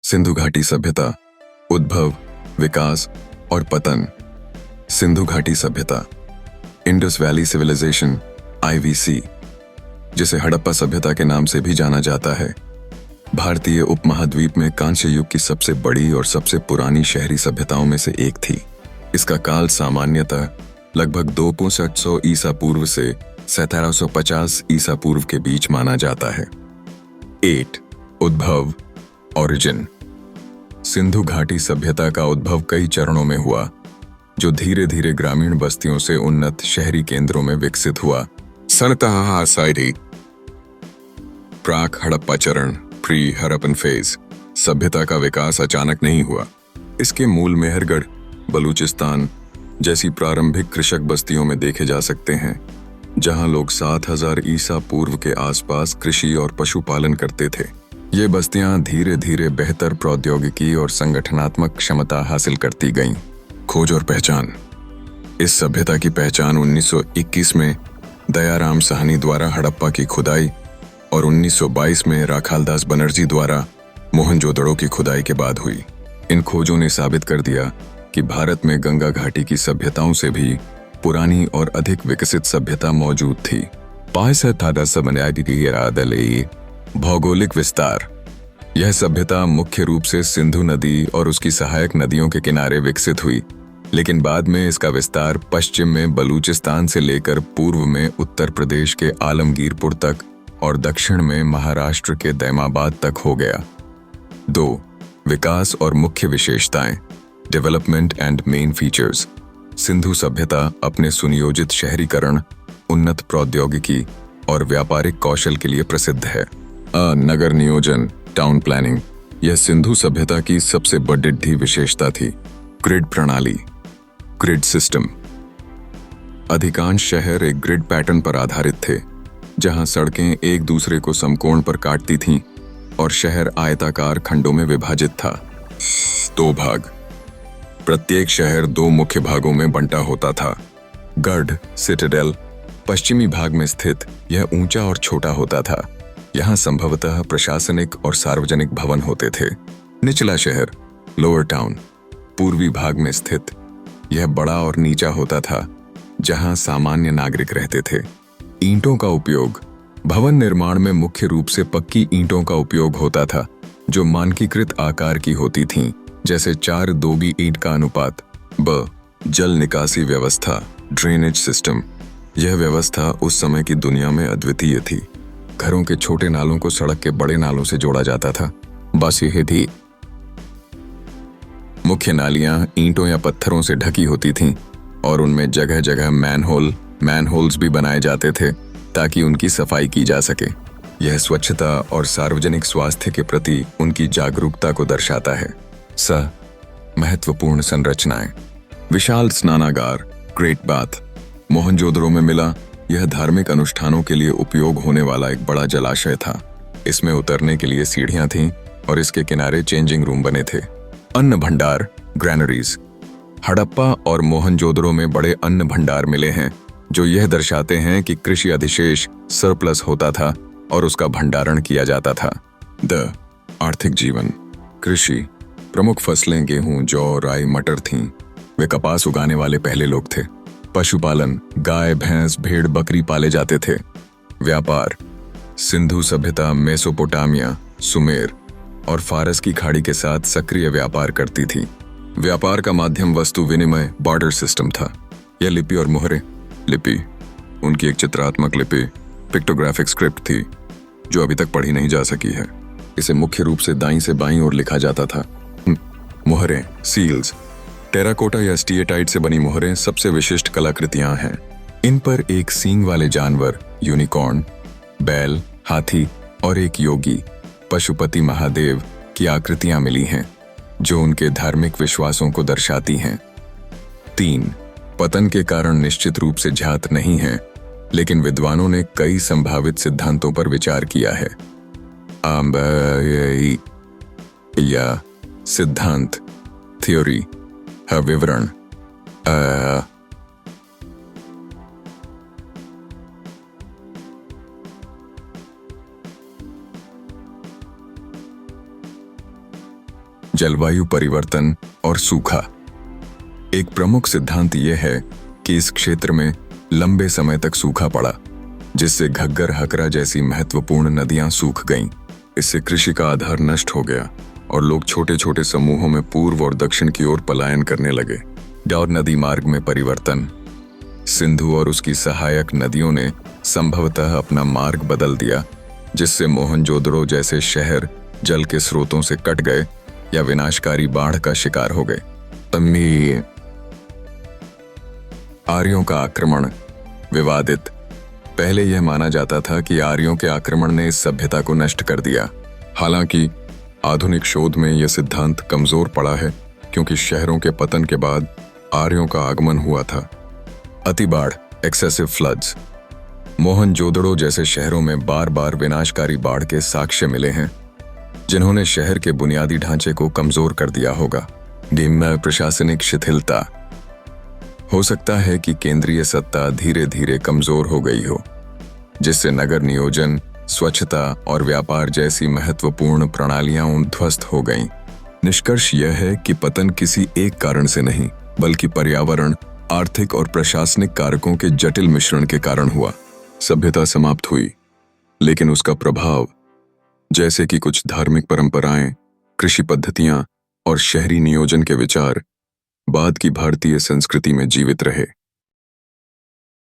सिंधु घाटी सभ्यता, उद्भव, विकास और पतन। सिंधु घाटी सभ्यता, इंडस वैली सिविलाइजेशन (IVC), जिसे हड़प्पा सभ्यता के नाम से भी जाना जाता है, भारतीय उपमहाद्वीप में कांस्य युग की सबसे बड़ी और सबसे पुरानी शहरी सभ्यताओं में से एक थी। इसका काल सामान्यतः लगभग 2500 ईसा पूर्व से 1750 ईसा पूर्व के बीच माना जाता है। 8. उद्भव, ओरिजिन। सिंधु घाटी सभ्यता का उद्भव कई चरणों में हुआ, जो धीरे धीरे ग्रामीण बस्तियों से उन्नत शहरी केंद्रों में विकसित हुआ। प्राक हड़प्पा चरण, प्री हड़प्पन फेज। सभ्यता का विकास अचानक नहीं हुआ। इसके मूल मेहरगढ़, बलूचिस्तान जैसी प्रारंभिक कृषक बस्तियों में देखे जा सकते हैं, जहां लोग 7000 ईसा पूर्व के आसपास कृषि और पशुपालन करते थे। ये बस्तियां धीरे धीरे बेहतर प्रौद्योगिकी और संगठनात्मक क्षमता हासिल करती गईं। खोज और पहचान। इस सभ्यता की पहचान 1921 में दयाराम साहनी द्वारा हड़प्पा की खुदाई और 1922 में राखालदास बनर्जी द्वारा मोहनजोदड़ो की खुदाई के बाद हुई। इन खोजों ने साबित कर दिया कि भारत में गंगा घाटी की सभ्यताओं से भी पुरानी और अधिक विकसित सभ्यता मौजूद थी। भौगोलिक विस्तार। यह सभ्यता मुख्य रूप से सिंधु नदी और उसकी सहायक नदियों के किनारे विकसित हुई, लेकिन बाद में इसका विस्तार पश्चिम में बलूचिस्तान से लेकर पूर्व में उत्तर प्रदेश के आलमगीरपुर तक और दक्षिण में महाराष्ट्र के दैमाबाद तक हो गया। 2. विकास और मुख्य विशेषताएं। Development and main features. Sindhu सभ्यता अपने सुनियोजित शहरीकरण, उन्नत प्रौद्योगिकी और व्यापारिक कौशल के लिए प्रसिद्ध है। नगर नियोजन, टाउन प्लानिंग। यह सिंधु सभ्यता की सबसे बड़ी विशेषता थी। ग्रिड प्रणाली, ग्रिड सिस्टम। अधिकांश शहर एक ग्रिड पैटर्न पर आधारित थे, जहां सड़कें एक दूसरे को समकोण पर काटती थीं और शहर आयताकार खंडों में विभाजित था। 2 भाग। प्रत्येक शहर 2 मुख्य भागों में बंटा होता था। गढ़, सिटाडेल। पश्चिमी भाग में स्थित यह ऊंचा और छोटा होता था। यहाँ संभवतः प्रशासनिक और सार्वजनिक भवन होते थे। निचला शहर, लोअर टाउन। पूर्वी भाग में स्थित यह बड़ा और नीचा होता था, जहाँ सामान्य नागरिक रहते थे। ईंटों का उपयोग। भवन निर्माण में मुख्य रूप से पक्की ईंटों का उपयोग होता था, जो मानकीकृत आकार की होती थीं, जैसे 4 दोगी ईंट का अनुपात। ब. जल निकासी व्यवस्था, ड्रेनेज सिस्टम। यह व्यवस्था उस समय की दुनिया में अद्वितीय थी। घरों के छोटे नालों को सड़क के बड़े नालों से जोड़ा जाता था। बस यह थी। मुख्य नालियां ईंटों या पत्थरों से ढकी होती थीं और उनमें जगह जगह मैनहोल्स भी बनाए जाते थे, ताकि उनकी सफाई की जा सके। यह स्वच्छता और सार्वजनिक स्वास्थ्य के प्रति उनकी जागरूकता को दर्शाता है। महत्वपूर्ण संरचनाएं। विशाल स्नानागार, ग्रेट बाथ। मोहनजोदड़ो में मिला यह धार्मिक अनुष्ठानों के लिए उपयोग होने वाला एक बड़ा जलाशय था। इसमें उतरने के लिए सीढ़ियां थीं और इसके किनारे चेंजिंग रूम बने थे। अन्न भंडार, ग्रैनरीज। हड़प्पा और मोहनजोदड़ो में बड़े अन्न भंडार मिले हैं, जो यह दर्शाते हैं कि कृषि अधिशेष सरप्लस होता था और उसका भंडारण किया जाता था। आर्थिक जीवन। कृषि। प्रमुख फसलें गेहूं, जौ, राई, मटर थीं। वे कपास उगाने वाले पहले लोग थे। पशुपालन। गाय, भैंस, भेड़, बकरी पाले जाते थे। व्यापार। सिंधु सभ्यता मेसोपोटामिया, सुमेर और फारस की खाड़ी के साथ सक्रिय व्यापार करती थी। व्यापार का माध्यम वस्तु विनिमय, बार्टर सिस्टम था। यह लिपि और मुहरें। लिपि उनकी एक चित्रात्मक लिपि, पिक्टोग्राफिक स्क्रिप्ट थी, जो अभी तक पढ़ी नहीं जा सकी है। इसे मुख्य रूप से दाईं से बाईं ओर लिखा जाता था। मुहरें, सील्स। टेराकोटा या स्टीएटाइट से बनी मुहरें सबसे विशिष्ट कलाकृतियां हैं। इन पर एक सींग वाले जानवर, यूनिकॉर्न, बैल, हाथी और एक योगी, पशुपति महादेव की आकृतियां मिली हैं, जो उनके धार्मिक विश्वासों को दर्शाती हैं। 3. पतन के कारण निश्चित रूप से ज्ञात नहीं है, लेकिन विद्वानों ने कई संभावित सिद्धांतों पर विचार किया है। या सिद्धांत, थ्योरी, विवरण। जलवायु परिवर्तन और सूखा। एक प्रमुख सिद्धांत यह है कि इस क्षेत्र में लंबे समय तक सूखा पड़ा, जिससे घग्गर हकरा जैसी महत्वपूर्ण नदियां सूख गईं। इससे कृषि का आधार नष्ट हो गया और लोग छोटे छोटे समूहों में पूर्व और दक्षिण की ओर पलायन करने लगे। और नदी मार्ग में परिवर्तन। सिंधु और उसकी सहायक नदियों ने संभवतः अपना मार्ग बदल दिया, जिससे मोहनजोदड़ो जैसे शहर जल के स्रोतों से कट गए या विनाशकारी बाढ़ का शिकार हो गए। आर्यों का आक्रमण विवादित। पहले यह माना जाता था कि आर्यों के आक्रमण ने इस सभ्यता को नष्ट कर दिया। हालांकि आधुनिक शोध में यह सिद्धांत कमजोर पड़ा है, क्योंकि शहरों के पतन के बाद आर्यों का आगमन हुआ था। अतिबाढ़ एक्सेसिव फ्लड्स। मोहनजोदड़ो जैसे शहरों में बार बार विनाशकारी बाढ़ के साक्ष्य मिले हैं, जिन्होंने शहर के बुनियादी ढांचे को कमजोर कर दिया होगा। निम्न प्रशासनिक शिथिलता। हो सकता है कि केंद्रीय सत्ता धीरे धीरे कमजोर हो गई हो, जिससे नगर नियोजन, स्वच्छता और व्यापार जैसी महत्वपूर्ण प्रणालियां ध्वस्त हो गईं। निष्कर्ष यह है कि पतन किसी एक कारण से नहीं, बल्कि पर्यावरण, आर्थिक और प्रशासनिक कारकों के जटिल मिश्रण के कारण हुआ। सभ्यता समाप्त हुई, लेकिन उसका प्रभाव, जैसे कि कुछ धार्मिक परंपराएं, कृषि पद्धतियां और शहरी नियोजन के विचार, बाद की भारतीय संस्कृति में जीवित रहे।